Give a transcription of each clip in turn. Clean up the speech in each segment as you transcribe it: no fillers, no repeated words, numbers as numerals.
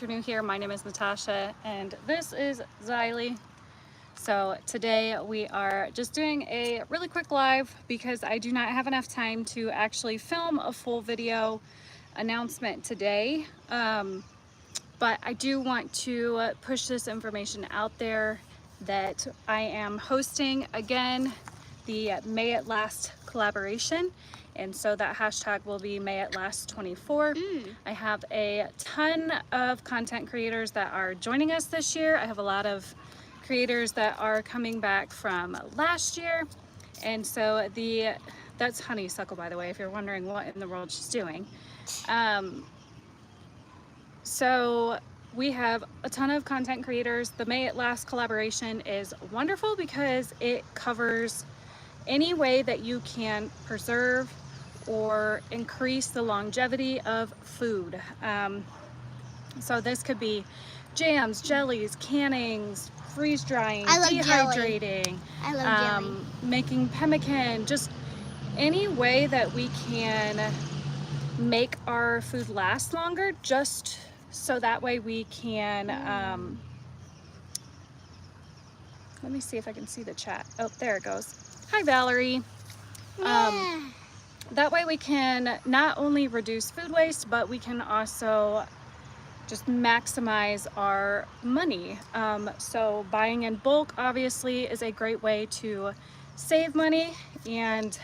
you're new here, my name is Natasha and this is Xylee. So today we are just doing a really quick live because I do not have enough time to actually film a full video announcement today. But I do want to push this information out there that I am hosting again the May It Last collaboration, and so that hashtag will be May It Last 24. I have a ton of content creators that are joining us this year. I have a lot of creators that are coming back from last year, and so that's Honeysuckle, by the way, if you're wondering what in the world she's doing. So we have a ton of content creators. The May It Last collaboration is wonderful because it covers any way that you can preserve or increase the longevity of food. So this could be jams, jellies, cannings, freeze drying, dehydrating, making pemmican, just any way that we can make our food last longer, just so that way we can let me see if I can see the chat. Oh, there it goes. Hi Valerie. That way we can not only reduce food waste, but we can also just maximize our money. So buying in bulk obviously is a great way to save money, and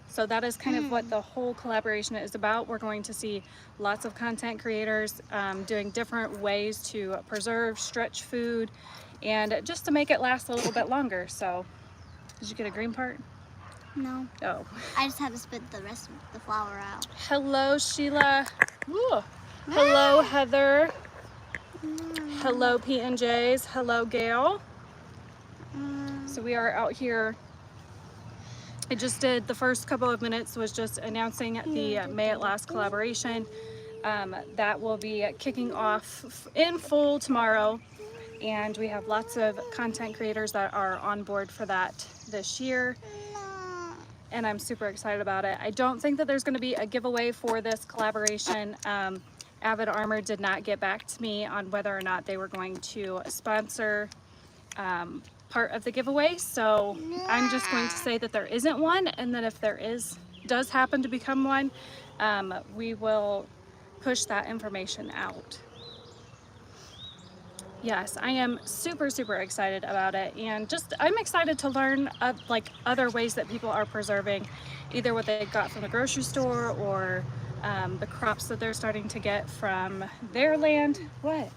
so that is kind of what the whole collaboration is about. We're going to see lots of content creators doing different ways to preserve, stretch food, and just to make it last a little bit longer. So, did you get a green part? No. Oh. I just had to spit the rest of the flour out. Hello, Sheila. Ooh. Hello, Heather. Hello, P&Js. Hello, Gail. So we are out here. I just did the first couple of minutes was just announcing the May It Last collaboration. That will be kicking off in full tomorrow, and we have lots of content creators that are on board for that this year, and I'm super excited about it. I don't think that there's going to be a giveaway for this collaboration. Avid Armor did not get back to me on whether or not they were going to sponsor part of the giveaway, so I'm just going to say that there isn't one, and that if there does happen to become one, we will push that information out. Yes, I am super excited about it, and just I'm excited to learn like other ways that people are preserving either what they got from the grocery store or the crops that they're starting to get from their land. What?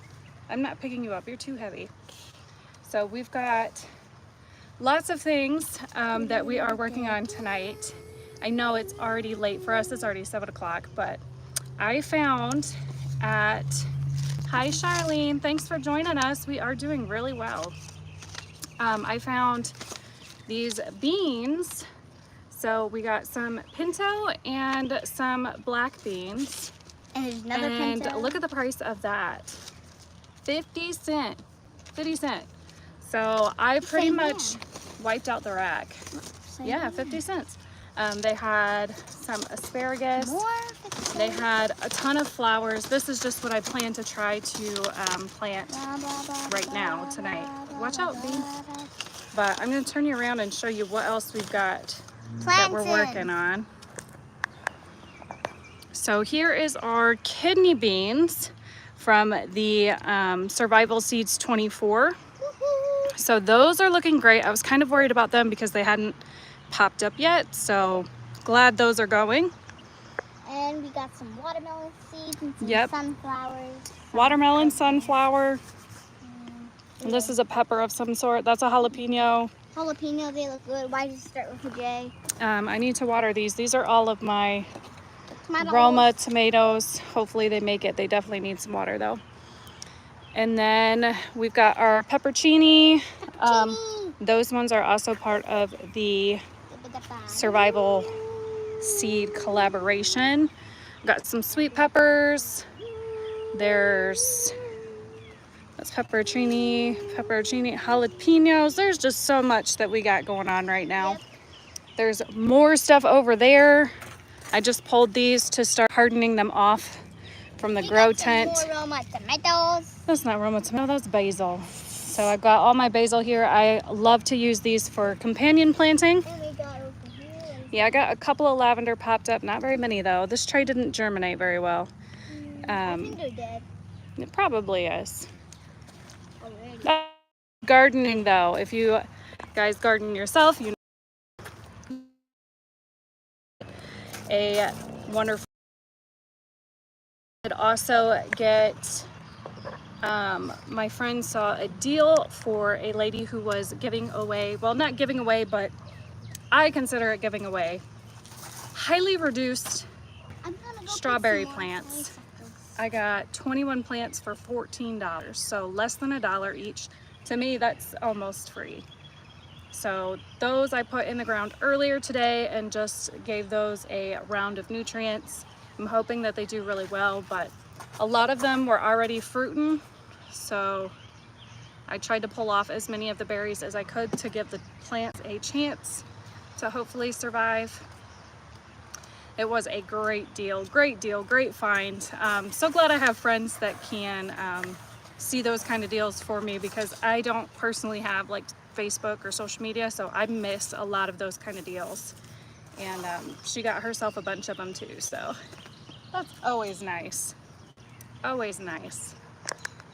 I'm not picking you up, you're too heavy. So we've got lots of things that we are working on tonight. I know it's already late for us, it's already 7 o'clock, but I found hi Charlene, thanks for joining us. We are doing really well. I found these beans. So we got some pinto and some black beans. And there's another pinto. And look at the price of that. 50 cents. So I pretty much wiped out the rack. Yeah, 50 cents. They had some asparagus. They had a ton of flowers. This is just what I plan to try to plant right now, tonight. Watch out, Bee. But I'm going to turn you around and show you what else we've got that we're working on. So here is our kidney beans from the Survival Seeds 24. So those are looking great. I was kind of worried about them because they hadn't popped up yet, so glad those are going. And we got some watermelon seeds and some sunflowers. Watermelon, sunflower. And this is a pepper of some sort. That's a jalapeno. Jalapeno, they look good. Why did you start with a J? I need to water these. These are all of my Roma tomatoes. Hopefully they make it. They definitely need some water though. And then we've got our peppercini. Those ones are also part of the Survival Seed collaboration. Got some sweet peppers. That's pepperoni, jalapenos. There's just so much that we got going on right now. There's more stuff over there. I just pulled these to start hardening them off from the We grow got some tent. more Roma tomatoes. That's not Roma tomato, that's basil. So I've got all my basil here. I love to use these for companion planting. And we got over here. Yeah, I got a couple of lavender popped up, not very many though. This tray didn't germinate very well. I think they're dead. It probably is. Already. Gardening though, if you guys garden yourself, you know a wonderful. I'd also get, my friend saw a deal for a lady who was giving away, well not giving away, but I consider it giving away, highly reduced I'm gonna go strawberry pick some more plants. honeysuckles. I got 21 plants for $14, so less than $1 each. To me, that's almost free. So those I put in the ground earlier today and just gave those a round of nutrients. I'm hoping that they do really well, but a lot of them were already fruiting, so I tried to pull off as many of the berries as I could to give the plants a chance to hopefully survive. It was a great deal, great find. So glad I have friends that can see those kind of deals for me, because I don't personally have like Facebook or social media, so I miss a lot of those kind of deals. And she got herself a bunch of them too, so that's always nice. Always nice.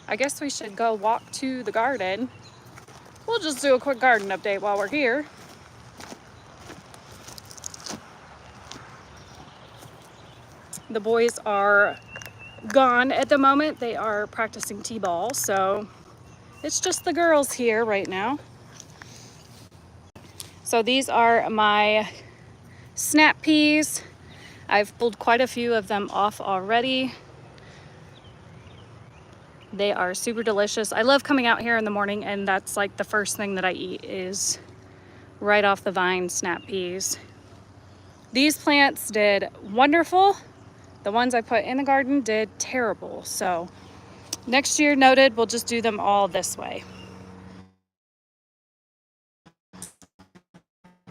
I guess we should go walk to the garden. We'll just do a quick garden update while we're here. The boys are gone at the moment. They are practicing t-ball, so it's just the girls here right now. So these are my snap peas. I've pulled quite a few of them off already. They are super delicious. I love coming out here in the morning and that's like the first thing that I eat is right off the vine snap peas. These plants did wonderful. The ones I put in the garden did terrible. So next year, noted, we'll just do them all this way.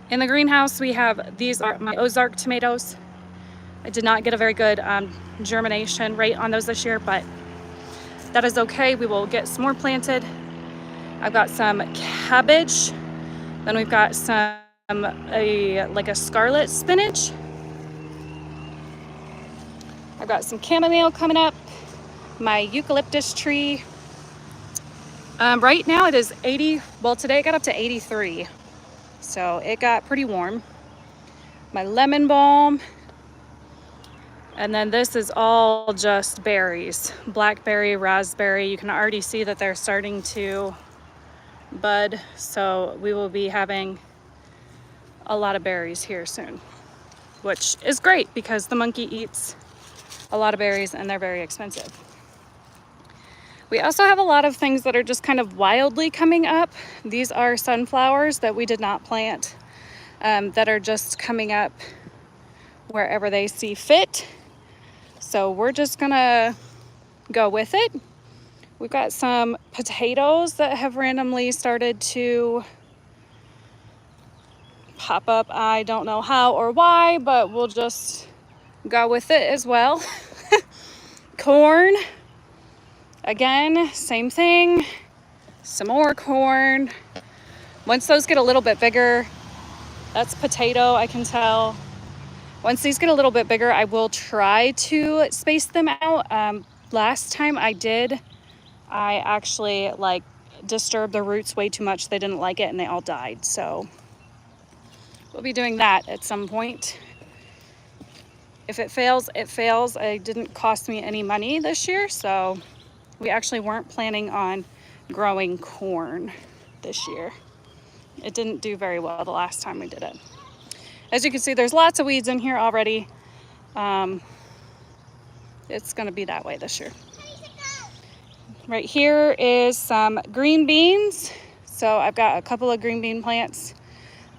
In the greenhouse, we have, these are my Ozark tomatoes. I did not get a very good germination rate on those this year, but that is okay. We will get some more planted. I've got some cabbage. Then we've got some, like a scarlet spinach. I've got some chamomile coming up, my eucalyptus tree. Right now it is 80, well today it got up to 83. So it got pretty warm. My lemon balm. And then this is all just berries. Blackberry, raspberry. You can already see that they're starting to bud. So we will be having a lot of berries here soon, which is great because the monkey eats a lot of berries and they're very expensive. We also have a lot of things that are just kind of wildly coming up. These are sunflowers that we did not plant, that are just coming up wherever they see fit. So we're just gonna go with it. We've got some potatoes that have randomly started to pop up. I don't know how or why, but we'll just go with it as well. Corn, again, same thing. Some more corn. Once those get a little bit bigger, that's potato, I can tell. Once these get a little bit bigger, I will try to space them out. Last time I did, I actually like disturbed the roots way too much. They didn't like it and they all died. So we'll be doing that at some point. If it fails, it fails. It didn't cost me any money this year, so we actually weren't planning on growing corn this year. It didn't do very well the last time we did it. As you can see, there's lots of weeds in here already. It's gonna be that way this year. Right here is some green beans. So I've got a couple of green bean plants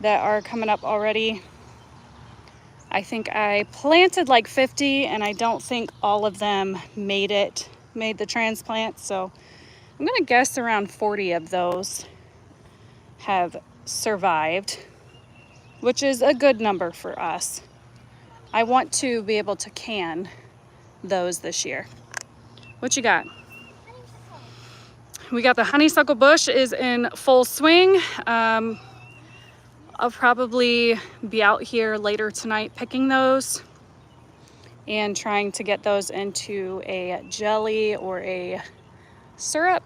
that are coming up already. I think I planted like 50 and I don't think all of them made the transplant. So I'm gonna guess around 40 of those have survived, which is a good number for us. I want to be able to can those this year. What you got? We got the honeysuckle bush is in full swing. I'll probably be out here later tonight picking those and trying to get those into a jelly or a syrup.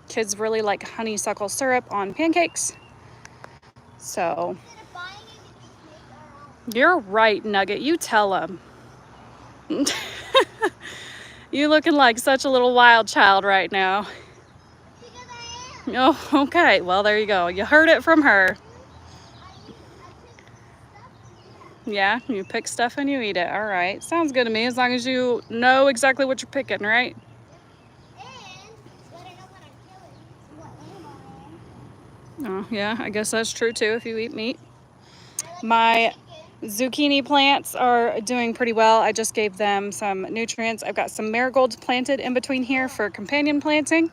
Kids really like honeysuckle syrup on pancakes. So you're right, Nugget. You tell them. You looking like such a little wild child right now. Oh, okay. Well, there you go. You heard it from her. Yeah, you pick stuff and you eat it. All right. Sounds good to me, as long as you know exactly what you're picking, right? Oh, yeah, I guess that's true too if you eat meat. My zucchini plants are doing pretty well. I just gave them some nutrients. I've got some marigolds planted in between here for companion planting.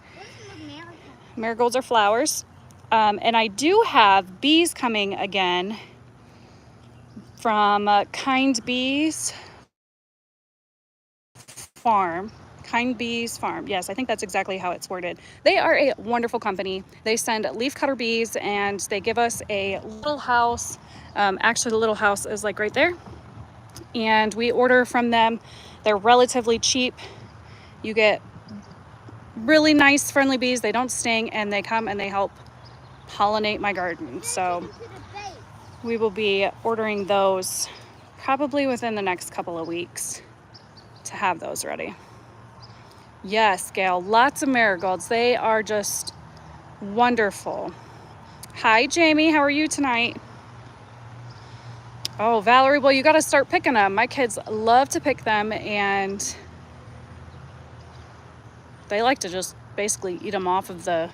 Marigolds are flowers. And I do have bees coming again from Kind Bees Farm. Kind Bees Farm. Yes, I think that's exactly how it's worded. They are a wonderful company. They send leafcutter bees and they give us a little house. Actually, the little house is like right there. And we order from them. They're relatively cheap. You get really nice, friendly bees. They don't sting, and they come and they help pollinate my garden. So we will be ordering those probably within the next couple of weeks to have those ready. Yes, Gail, lots of marigolds. They are just wonderful. Hi, Jamie. How are you tonight? Oh, Valerie, well, you got to start picking them. My kids love to pick them, and they like to just basically eat them off the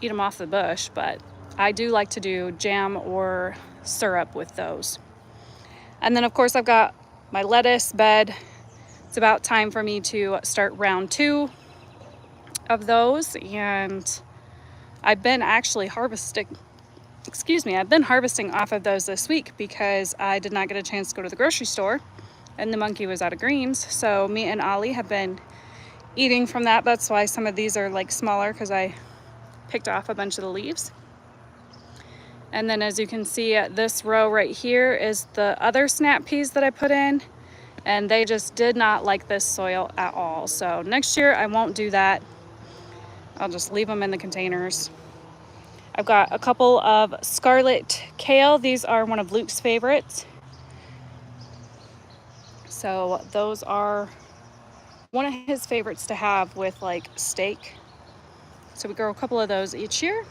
bush, but I do like to do jam or syrup with those. And then, of course, I've got my lettuce bed. It's about time for me to start round 2 of those, and I've been actually harvesting off of those this week because I did not get a chance to go to the grocery store and the monkey was out of greens. So me and Ollie have been eating from that. That's why some of these are like smaller, because I picked off a bunch of the leaves. And then as you can see, this row right here is the other snap peas that I put in, and they just did not like this soil at all. So next year I won't do that. I'll just leave them in the containers. I've got a couple of scarlet kale. These are one of Luke's favorites. So those are one of his favorites to have with like steak. So we grow a couple of those each year.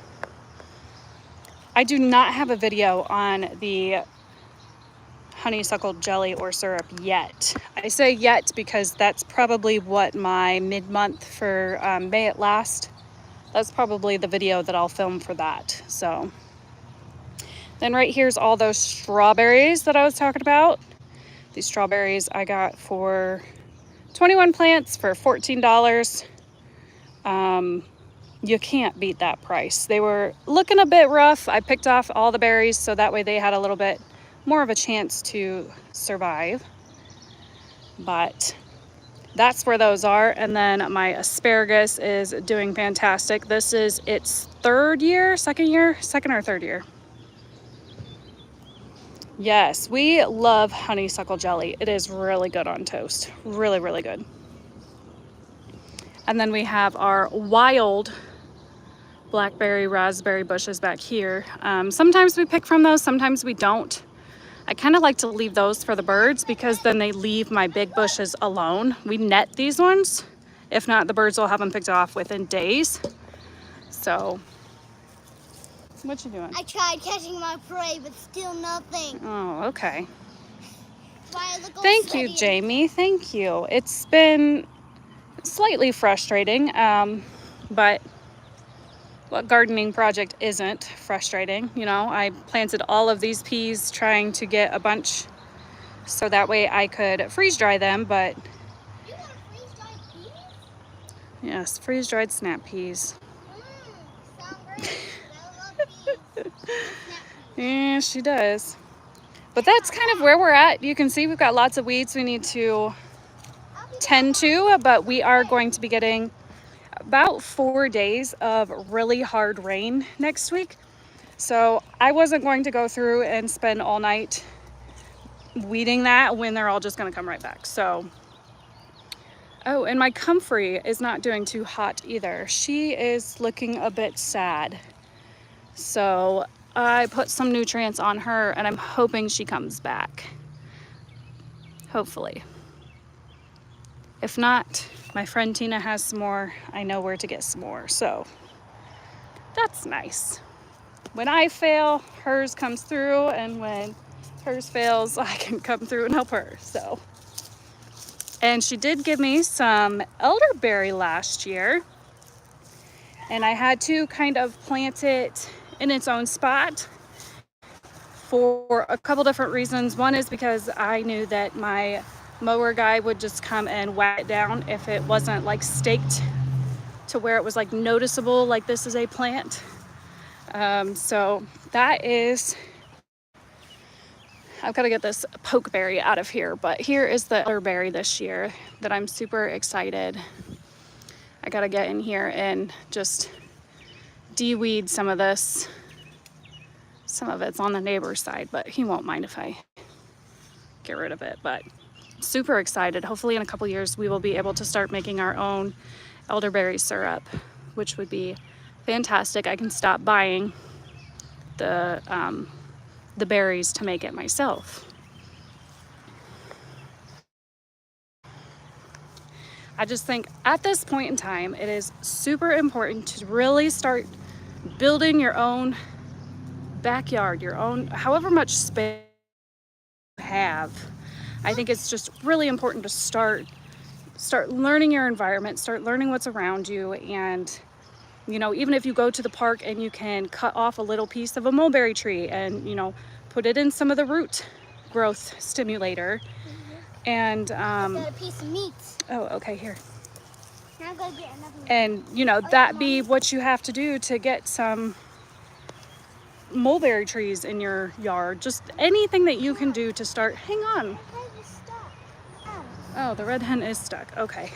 I do not have a video on the honeysuckle jelly or syrup yet. I say yet because that's probably what my mid-month for May It Last. That's probably the video that I'll film for that. So then right here's all those strawberries that I was talking about. These strawberries I got for 21 plants for $14. You can't beat that price. They were looking a bit rough. I picked off all the berries so that way they had a little bit more of a chance to survive. But that's where those are. And then my asparagus is doing fantastic. This is its second or third year. Yes, we love honeysuckle jelly. It is really good on toast. Really, really good. And then we have our wild blackberry raspberry bushes back here. Sometimes we pick from those, sometimes we don't. I kind of like to leave those for the birds because then they leave my big bushes alone. We net these ones. If not, the birds will have them picked off within days. So, what you doing? I tried catching my prey, but still nothing. Oh, okay. Why I look all Thank you, sweaty. Jamie. Thank you. It's been slightly frustrating, but what gardening project isn't frustrating? You know, I planted all of these peas trying to get a bunch so that way I could freeze dry them, but You want freeze-dried peas? yes, freeze-dried snap peas. Sound great. I love peas. Yeah, she does. But that's kind of where we're at. You can see we've got lots of weeds we need to tend to, but we are going to be getting about 4 days of really hard rain next week. So I wasn't going to go through and spend all night weeding that when they're all just going to come right back. So, oh, and my comfrey is not doing too hot either. She is looking a bit sad. So I put some nutrients on her and I'm hoping she comes back. Hopefully. If not, my friend Tina has some more. I know where to get some more. So that's nice. When I fail, hers comes through, and when hers fails, I can come through and help her. So, and she did give me some elderberry last year, and I had to kind of plant it in its own spot for a couple different reasons. One is because I knew that my mower guy would just come and whack it down if it wasn't like staked to where it was like noticeable, like this is a plant. So that is, I've got to get this pokeberry out of here, but here is the elderberry this year that I'm super excited. I got to get in here and just de-weed some of this. Some of it's on the neighbor's side, but he won't mind if I get rid of it. But super excited. Hopefully in a couple years we will be able to start making our own elderberry syrup, which would be fantastic. I can stop buying the berries to make it myself. I just think at this point in time, it is super important to really start building your own backyard, your own, however much space you have. I think it's just really important to start learning your environment, start learning what's around you. And you know, even if you go to the park and you can cut off a little piece of a mulberry tree and, you know, put it in some of the root growth stimulator. And I got a piece of meat. oh, okay, here. Now I'm gonna get another one. And you know, that be what you have to do to get some mulberry trees in your yard. Just anything that you can do to start. Hang on. What is stuck? Oh, the red hen is stuck. Okay.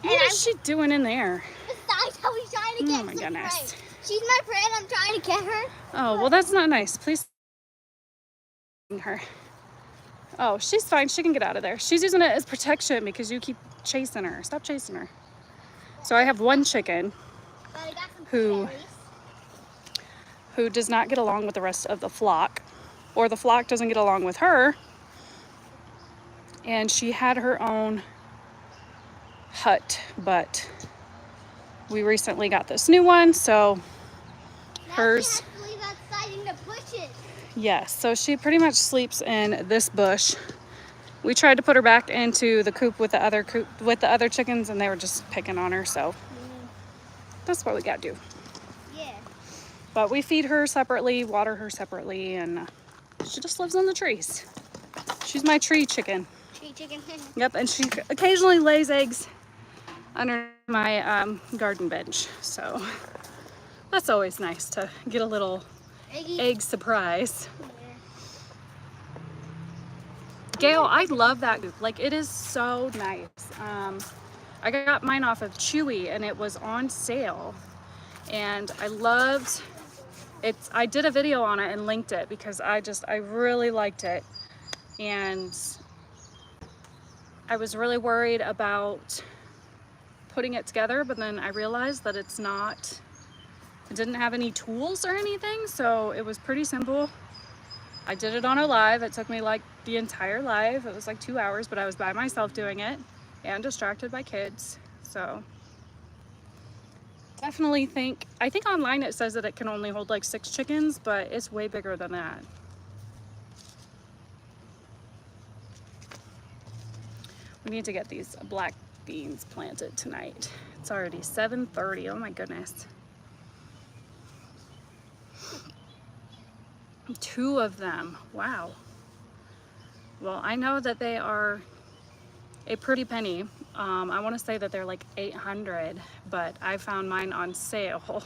And What is she doing in there? Besides, I was trying to get Oh my some goodness. prey. She's my friend. I'm trying to get her. Oh, well, that's not nice. Please. Her. Oh, she's fine. She can get out of there. She's using it as protection because you keep chasing her. Stop chasing her. So I have one chicken But I got some Who- berries. who does not get along with the rest of the flock, or the flock doesn't get along with her. And she had her own hut, but we recently got this new one, so Now hers. she has to leave outside in the bushes. yes, so she pretty much sleeps in this bush. We tried to put her back into the coop with the other chickens, and they were just picking on her, so that's what we gotta do. Yeah. But we feed her separately, water her separately, and she just lives on the trees. She's my tree chicken. Tree chicken. Yep, and she occasionally lays eggs under my garden bench. So that's always nice to get a little Eggy. egg surprise. Yeah. Gail, I love that goop. Like, it is so nice. I got mine off of Chewy and it was on sale. And I loved it. I did a video on it and linked it because I really liked it. And I was really worried about putting it together, but then I realized that it didn't have any tools or anything, so it was pretty simple. I did it on a live. It took me like the entire live. It was like 2 hours, but I was by myself doing it and distracted by kids. So definitely I think online it says that it can only hold like 6 chickens, but it's way bigger than that. We need to get these black beans planted tonight. It's already 7:30. Oh my goodness. 2 of them. Wow. Well, I know that they are a pretty penny. I want to say that they're like 800, but I found mine on sale,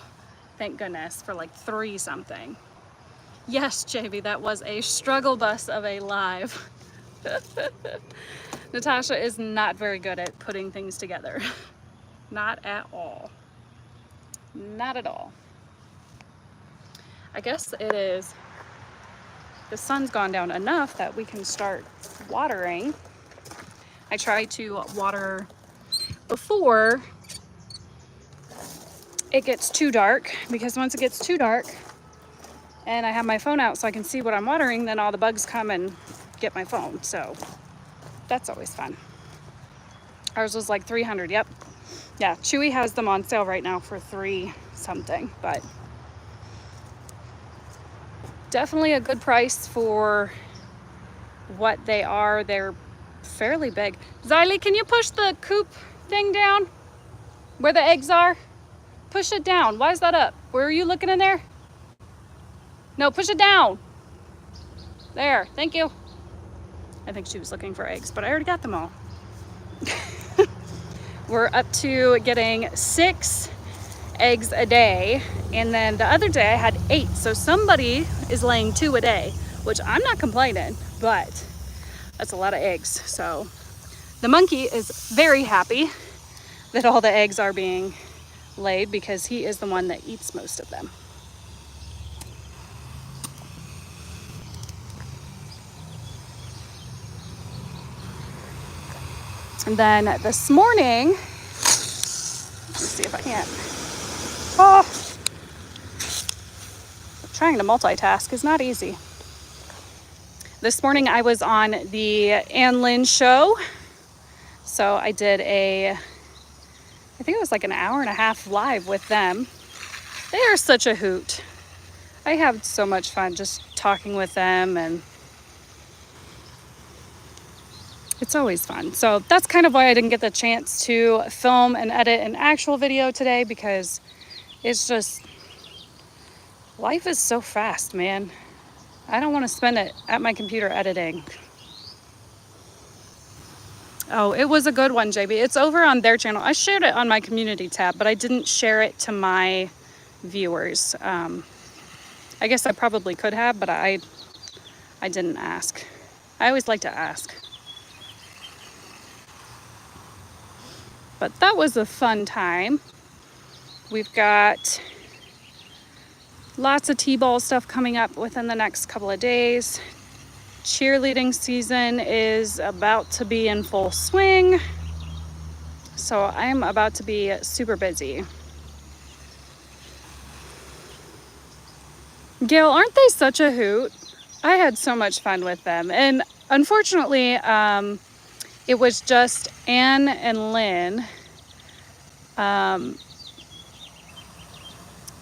thank goodness, for like 3 something. Yes, JB, that was a struggle bus of a live. Natasha is not very good at putting things together. Not at all. Not at all. I guess it is, the sun's gone down enough that we can start watering. I try to water before it gets too dark, because once it gets too dark and I have my phone out so I can see what I'm watering, then all the bugs come and get my phone. So that's always fun. Ours was like 300. Yep. Yeah, Chewy has them on sale right now for $3 something, but definitely a good price for what they are. They're fairly big. Xylee, can you push the coop thing down where the eggs are? Push it down. Why is that up? Were you looking in there? No, push it down. There, thank you. I think she was looking for eggs, but I already got them all. We're up to getting 6 eggs a day, and then the other day I had 8. So somebody is laying 2 a day, which I'm not complaining, but that's a lot of eggs. So the monkey is very happy that all the eggs are being laid, because he is the one that eats most of them. And then this morning, let's see if I can. Oh, trying to multitask is not easy. This morning I was on the Ann Lynn show. So I did I think it was like an hour and a half live with them. They are such a hoot. I have so much fun just talking with them, and it's always fun. So that's kind of why I didn't get the chance to film and edit an actual video today, because it's just, life is so fast, man. I don't want to spend it at my computer editing. Oh, it was a good one, JB. It's over on their channel. I shared it on my community tab, but I didn't share it to my viewers. I guess I probably could have, but I didn't ask. I always like to ask. But that was a fun time. We've got lots of T-ball stuff coming up within the next couple of days. Cheerleading season is about to be in full swing. So I'm about to be super busy. Gail, aren't they such a hoot? I had so much fun with them. And unfortunately, it was just Ann and Lynn.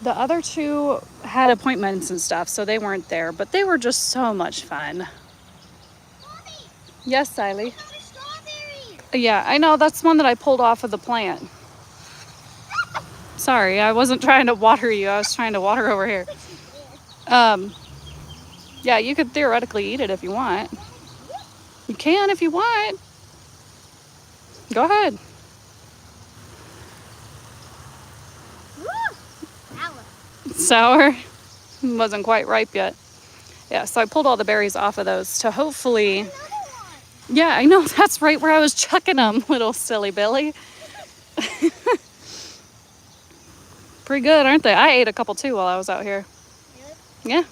The other 2 had appointments and stuff, so they weren't there, but they were just so much fun. Mommy, Yes, Xylee. I got a strawberry. Yeah, I know, that's one that I pulled off of the plant. Sorry, I wasn't trying to water you. I was trying to water over here. Yeah, you could theoretically eat it if you want. You can if you want. Go ahead. Sour. Wasn't quite ripe yet. Yeah, so I pulled all the berries off of those to hopefully... Yeah, I know, that's right where I was chucking them, little silly Billy. Pretty good, aren't they? I ate a couple too while I was out here. Really? Yeah.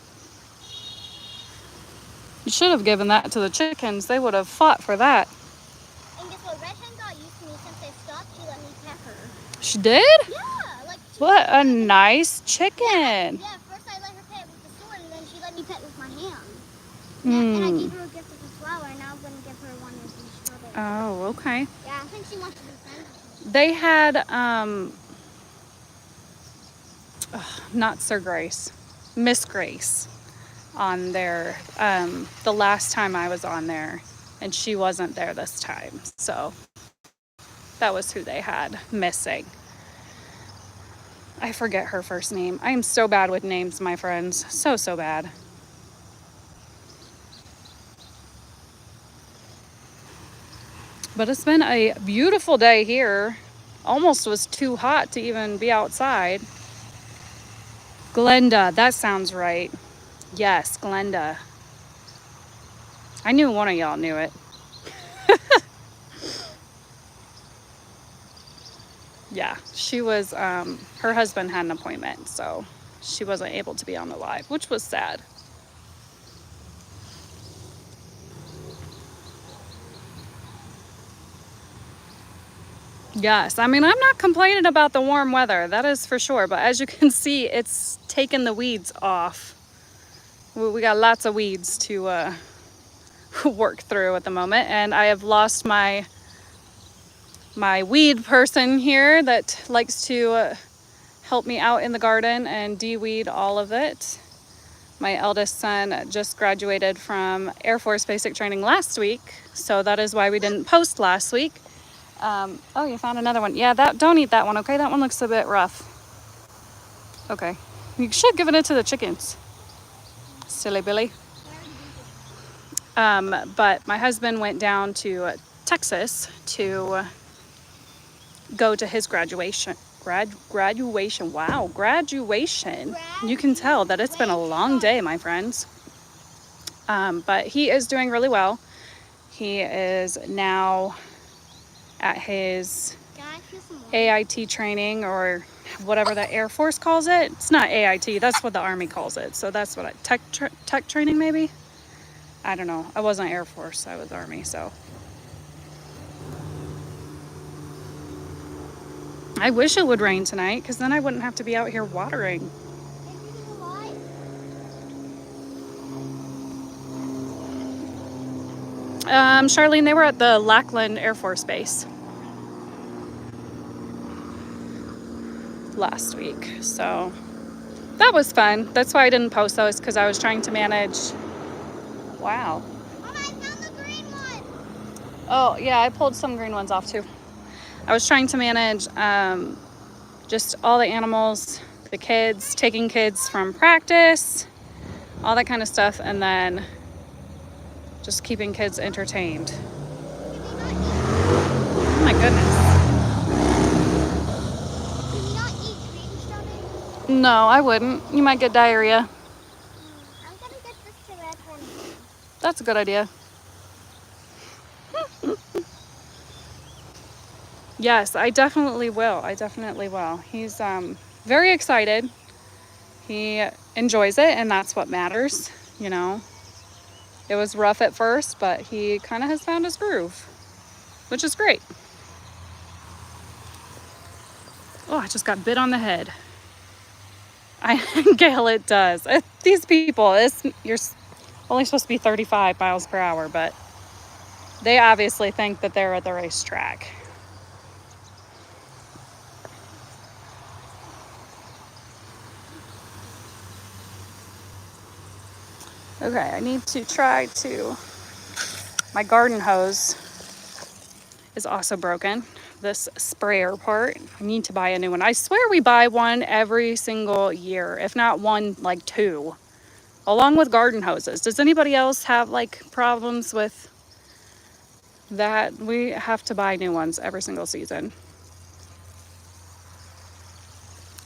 You should have given that to the chickens. They would have fought for that. And guess what? Red Hen got used to me since I stopped. She let me pet her. She did? Yeah, like. What a nice chicken. Yeah, first I let her pet with the sword, and then she let me pet with my hand. And I gave her a gift of a flower, and now I'm going to give her one of these strawberries. Oh, okay. Yeah, I think she wants to be friends with me. They had, not Sir Grace, Miss Grace on there the last time I was on there, and she wasn't there this time. So that was who they had missing. I forget her first name. I am so bad with names, my friends. So bad. But it's been a beautiful day here. Almost was too hot to even be outside. Glenda, that sounds right. Yes, Glenda. I knew one of y'all knew it. Yeah, she was, her husband had an appointment, so she wasn't able to be on the live, which was sad. Yes, I mean, I'm not complaining about the warm weather, that is for sure, but as you can see, it's taken the weeds off. We got lots of weeds to work through at the moment, and I have lost my weed person here that likes to help me out in the garden and de-weed all of it. My eldest son just graduated from Air Force basic training last week, so that is why we didn't post last week. Oh, you found another one. Yeah, don't eat that one, okay? That one looks a bit rough. Okay. You should give it to the chickens. Silly Billy. But my husband went down to Texas to go to his graduation. Wow, graduation. You can tell that it's been a long day, my friends. But he is doing really well. He is now at his AIT training, or whatever the Air Force calls it. It's not AIT, that's what the Army calls it. So that's what tech training maybe? I don't know. I wasn't Air Force, I was Army, so. I wish it would rain tonight, because then I wouldn't have to be out here watering. Charlene, they were at the Lackland Air Force Base last week, so that was fun. That's why I didn't post those, because I was trying to manage. Wow. Mama, I found the green one. Oh yeah, I pulled some green ones off too. I was trying to manage just all the animals, the kids, taking kids from practice, all that kind of stuff, and then just keeping kids entertained. Oh my goodness. Can you not eat green strawberries? No, I wouldn't. You might get diarrhea. I'm gonna get this to red honey. That's a good idea. Yes, I definitely will. I definitely will. He's very excited. He enjoys it, and that's what matters, you know. It was rough at first, but he kind of has found his groove, which is great. Oh, I just got bit on the head. Gail, it does. These people, you're only supposed to be 35 miles per hour, but they obviously think that they're at the racetrack. Okay, I need to try to, my garden hose is also broken. This sprayer part, I need to buy a new one. I swear we buy one every single year, if not one, like two, along with garden hoses. Does anybody else have like problems with that? We have to buy new ones every single season.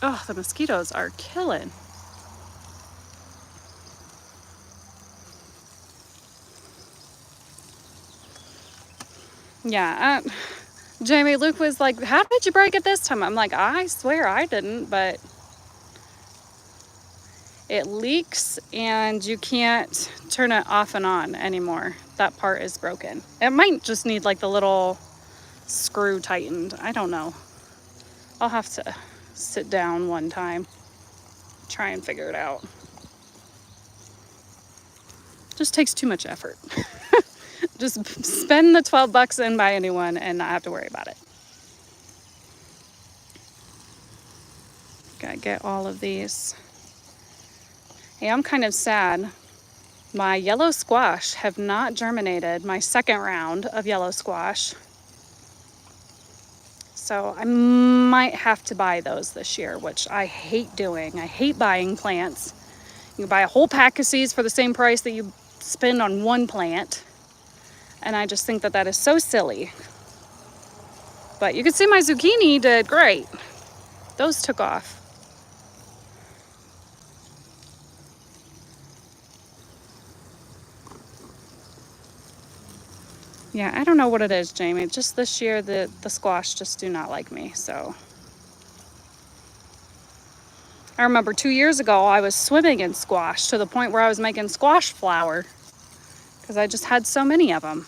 Oh, the mosquitoes are killing. Yeah, Jamie, Luke was like, how did you break it this time? I'm like, I swear I didn't, but it leaks and you can't turn it off and on anymore. That part is broken. It might just need like the little screw tightened. I don't know. I'll have to sit down one time, try and figure it out. Just takes too much effort. Just spend the 12 bucks and buy a new one and not have to worry about it. Gotta get all of these. Hey, I'm kind of sad. My yellow squash have not germinated, my second round of yellow squash. So I might have to buy those this year, which I hate doing. I hate buying plants. You can buy a whole pack of seeds for the same price that you spend on one plant. And I just think that that is so silly. But you can see my zucchini did great. Those took off. Yeah, I don't know what it is, Jamie. Just this year, the squash just do not like me. So I remember 2 years ago, I was swimming in squash to the point where I was making squash flour because I just had so many of them.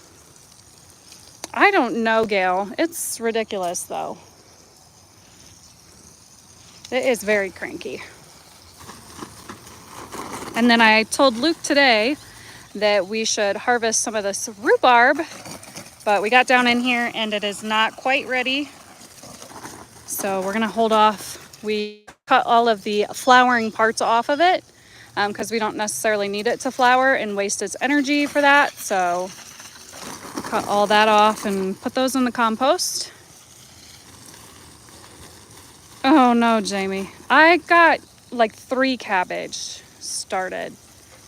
I don't know, Gail. It's ridiculous, though. It is very cranky. And then I told Luke today that we should harvest some of this rhubarb, but we got down in here and it is not quite ready. So we're gonna hold off. We cut all of the flowering parts off of it because we don't necessarily need it to flower and waste its energy for that. So cut all that off and put those in the compost. Oh no, Jamie. I got like 3 cabbage started.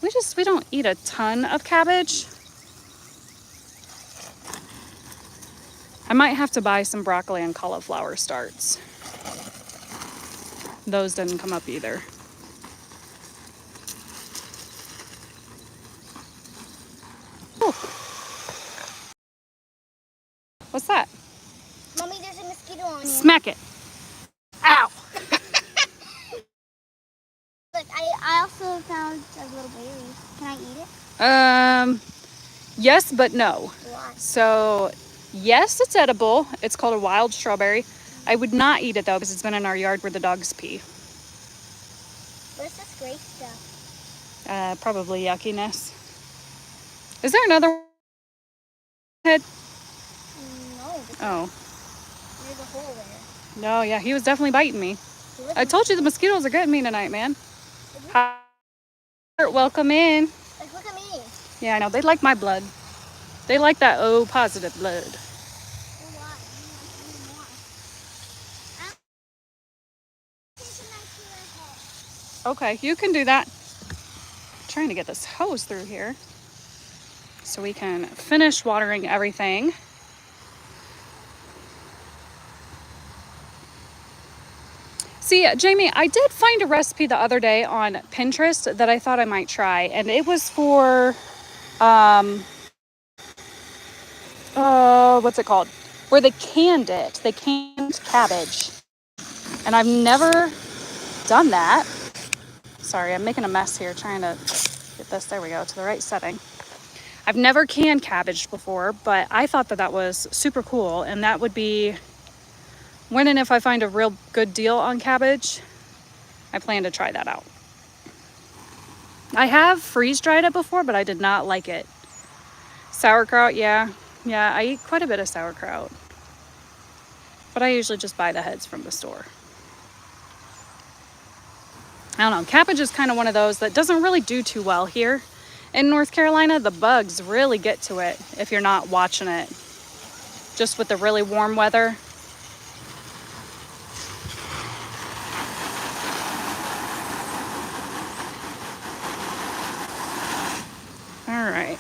We don't eat a ton of cabbage. I might have to buy some broccoli and cauliflower starts. Those didn't come up either. Whew. What's that? Mommy, there's a mosquito on you. Smack it. Ow. Look, I also found a little berry. Can I eat it? Yes, but no. Why? So, yes, it's edible. It's called a wild strawberry. I would not eat it though because it's been in our yard where the dogs pee. What's this gray stuff? Probably yuckiness. Is there another head? No. Oh. There's a hole there. No, yeah, he was definitely biting me. I told you the mosquitoes are getting me tonight, man. Hi. Welcome in. Like, look at me. Yeah, I know. They like my blood. They like that O positive blood. Okay, you can do that. I'm trying to get this hose through here so we can finish watering everything. See, Jamie, I did find a recipe the other day on Pinterest that I thought I might try, and it was for, what's it called? Where they canned it. They canned cabbage. And I've never done that. Sorry, I'm making a mess here trying to get this, there we go, to the right setting. I've never canned cabbage before, but I thought that that was super cool, and that would be when and if I find a real good deal on cabbage, I plan to try that out. I have freeze-dried it before, but I did not like it. Sauerkraut, yeah, I eat quite a bit of sauerkraut, but I usually just buy the heads from the store. I don't know, cabbage is kind of one of those that doesn't really do too well here in North Carolina. The bugs really get to it if you're not watching it, just with the really warm weather. All right.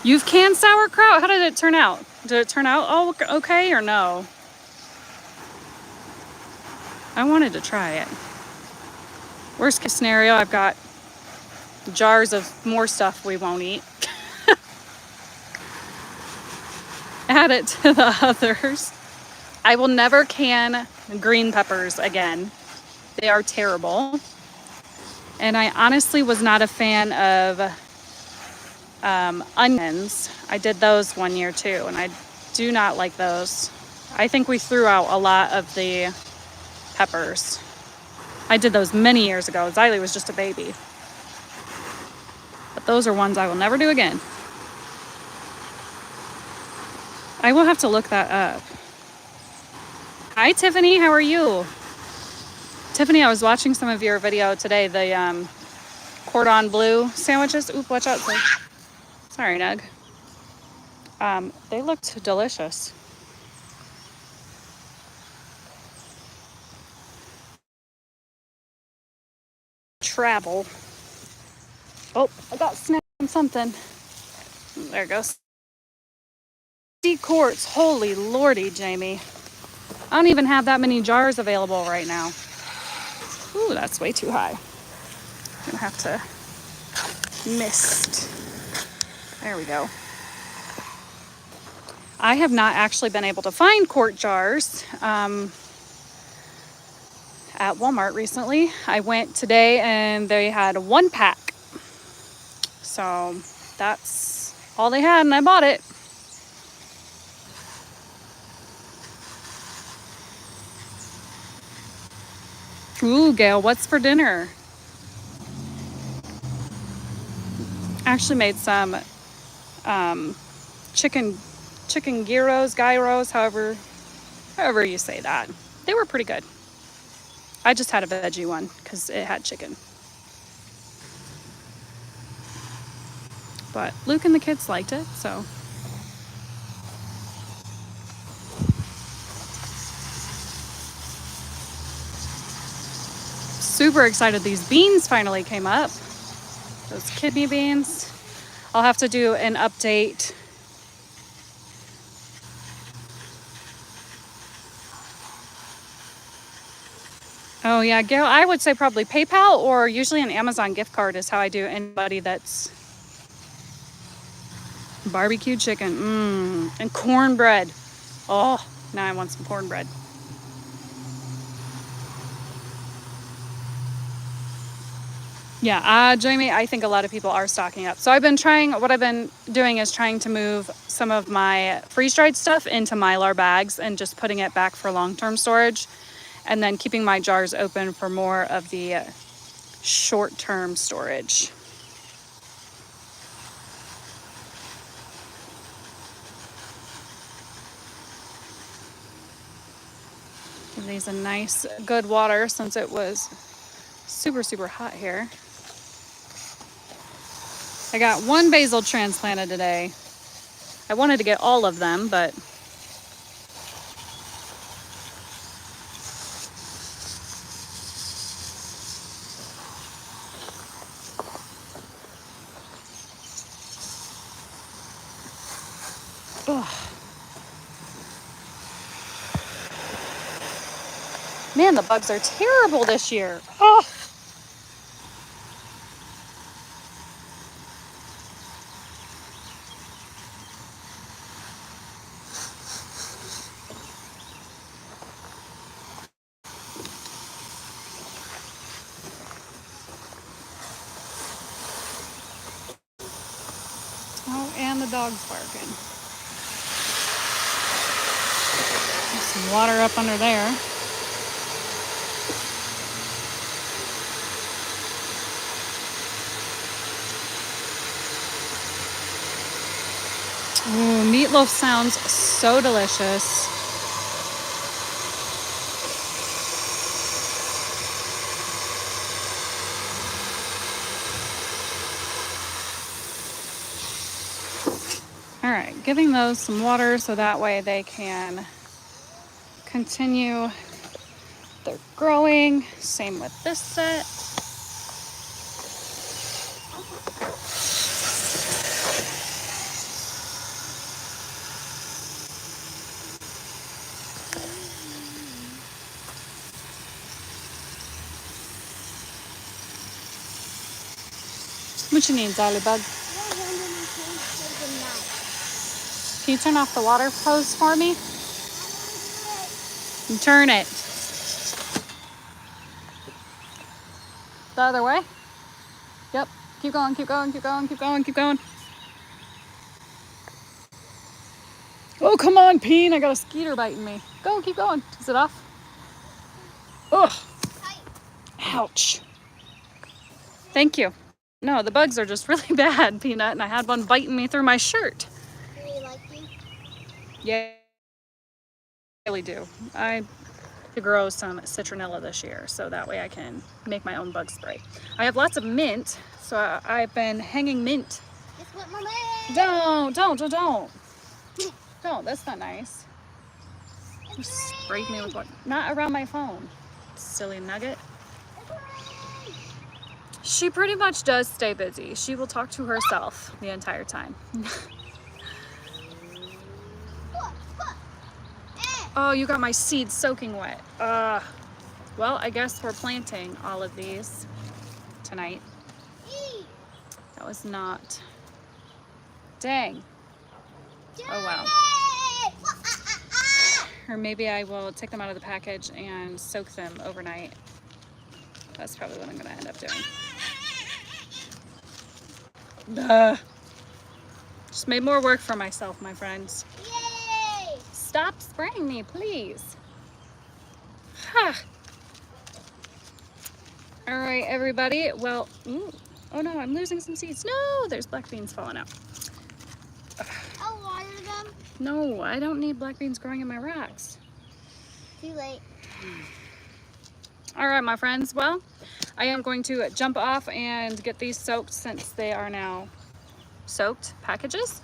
You've canned sauerkraut? How did it turn out? Did it turn out all okay or no? I wanted to try it. Worst case scenario, I've got jars of more stuff we won't eat. Add it to the others. I will never can green peppers again. They are terrible. And I honestly was not a fan of onions. I did those one year too, and I do not like those. I think we threw out a lot of the peppers. I did those many years ago. Xylee was just a baby. But those are ones I will never do again. I will have to look that up. Hi, Tiffany. How are you? Tiffany, I was watching some of your video today, the cordon bleu sandwiches. Oop, watch out. Sorry, Nug. They looked delicious. Travel. Oh, I got snapped on something. There it goes. 50 quarts. Holy lordy, Jamie. I don't even have that many jars available right now. Ooh, that's way too high. I'm gonna have to mist. There we go. I have not actually been able to find quart jars. at Walmart recently. I went today and they had 1 pack. So that's all they had and I bought it. Ooh, Gail, what's for dinner? Actually made some chicken gyros, however you say that. They were pretty good. I just had a veggie one because it had chicken. But Luke and the kids liked it, so. Super excited these beans finally came up. Those kidney beans. I'll have to do an update. Oh yeah, Gail, I would say probably PayPal or usually an Amazon gift card is how I do anybody that's barbecue chicken. And cornbread. Oh, now I want some cornbread. Yeah, Jamie, I think a lot of people are stocking up. So what I've been doing is trying to move some of my freeze-dried stuff into Mylar bags and just putting it back for long-term storage. And then keeping my jars open for more of the short-term storage. Give these a nice, good water since it was super, super hot here. I got 1 basil transplanted today. I wanted to get all of them, but man, the bugs are terrible this year. Oh. Oh, and the dog's barking. There's some water up under there. Ooh, meatloaf sounds so delicious. All right, giving those some water so that way they can continue their growing. Same with this set. What you need, Zolibug? Can you turn off the water hose for me? And turn it. The other way? Yep. Keep going, keep going, keep going, keep going, keep going. Oh, come on, Peen. I got a skeeter biting me. Go, keep going. Is it off? Ugh. Ouch. Thank you. No, the bugs are just really bad, Peanut, and I had one biting me through my shirt. Do you like me? Yeah, I really do. I to grow some citronella this year, so that way I can make my own bug spray. I have lots of mint, so I've been hanging mint. Guess what, Mama? Don't. That's not nice. You sprayed me with what? Not around my phone. Silly nugget. She pretty much does stay busy. She will talk to herself the entire time. Oh, you got my seeds soaking wet. Well, I guess we're planting all of these tonight. That was not. Dang. Oh, wow. or maybe I will take them out of the package and soak them overnight. That's probably what I'm gonna end up doing. Just made more work for myself, my friends. Yay! Stop spraying me, please. Ha. All right, everybody. Well, ooh, oh no, I'm losing some seeds. No, there's black beans falling out. I'll water them. No, I don't need black beans growing in my rocks. Too late. All right, my friends. Well, I am going to jump off and get these soaked since they are now soaked packages.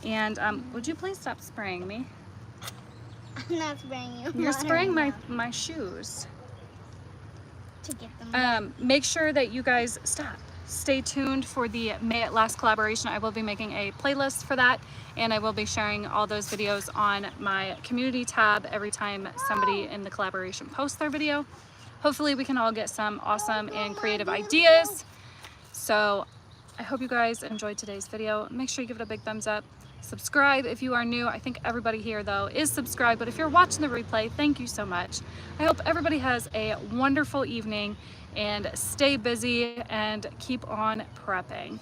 And would you please stop spraying me? I'm not spraying you. You're Water spraying them my shoes. to get them. Make sure that you guys stay tuned for the May It Last collaboration. I will be making a playlist for that, and I will be sharing all those videos on my community tab every time somebody in the collaboration posts their video. Hopefully we can all get some awesome and creative ideas. So I hope you guys enjoyed today's video. Make sure you give it a big thumbs up. Subscribe if you are new. I think everybody here though is subscribed, but if you're watching the replay, thank you so much. I hope everybody has a wonderful evening and stay busy and keep on prepping.